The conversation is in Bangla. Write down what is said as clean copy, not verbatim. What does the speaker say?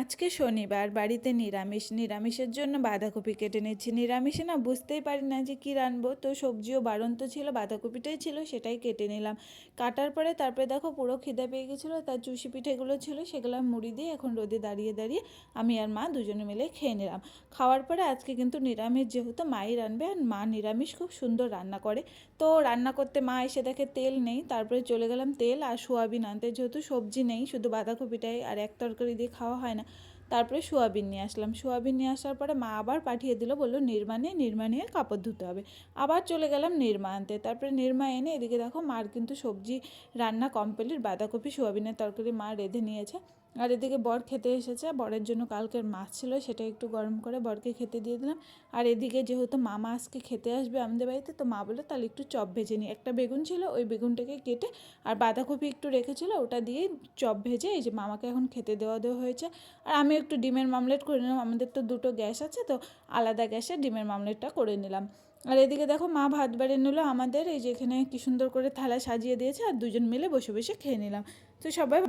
আজকে শনিবার, বাড়িতে নিরামিষের জন্য বাঁধাকপি কেটে নিচ্ছি। নিরামিষে না বুঝতেই পারি না যে কী রানবো, তো সবজিও বাড়ন্ত ছিল, বাঁধাকপিটাই ছিল, সেটাই কেটে নিলাম। কাটার পরে তারপরে দেখো পুরো খিদে পেয়ে গেছিলো, তার চুষি পিঠেগুলো ছিল সেগুলো মুড়ি দিয়ে এখন রোদে দাঁড়িয়ে দাঁড়িয়ে আমি আর মা দুজনে মিলে খেয়ে নিলাম। খাওয়ার পরে আজকে কিন্তু নিরামিষ, যেহেতু মাই রানবে, আর মা নিরামিষ খুব সুন্দর রান্না করে। তো রান্না করতে মা এসে দেখে তেল নেই, তারপরে চলে গেলাম তেল আর সোয়াবিন আনতে, যেহেতু সবজি নেই, শুধু বাঁধাকপিটাই আর এক তরকারি দিয়ে খাওয়া হয় না। তারপরে সোয়াবিন নিয়ে আসলাম, সোয়াবিন নিয়ে আসার পরে মা আবার পাঠিয়ে দিল, বললো নির্মা নিয়ে কাপড় ধুতে হবে। আবার চলে গেলাম নির্মা আনতে, তারপরে নির্মা এনে এদিকে দেখো মার কিন্তু সবজি রান্না কমপ্লিট, বাঁধাকপি সোয়াবিনের তরকারি মা রেঁধে নিয়েছে। আর এদিকে বর খেতে এসেছে, বরের জন্য কালকের মাছ ছিল, সেটা একটু গরম করে বরকে খেতে দিয়ে দিলাম। আর এদিকে যেহেতু মামা আজকে খেতে আসবে আমাদের বাড়িতে, তো মা বললো তাহলে একটু চপ ভেজে নিই। একটা বেগুন ছিল, ওই বেগুনটাকে কেটে আর বাঁধাকপি একটু রেখেছিল, ওটা দিয়ে চপ ভেজে এই যে মামাকে এখন খেতে দেওয়া হয়েছে। আর আমি একটু ডিমের মামলেট করে নিলাম, আমাদের তো দুটো গ্যাস আছে, তো আলাদা গ্যাসে ডিমের মামলেটটা করে নিলাম। আর এদিকে দেখো মা ভাত বেড়ে নিল আমাদের, এই যে এখানে কি সুন্দর করে থালা সাজিয়ে দিয়েছে, আর দুজন মিলে বসে বসে খেয়ে নিলাম। তো সবাই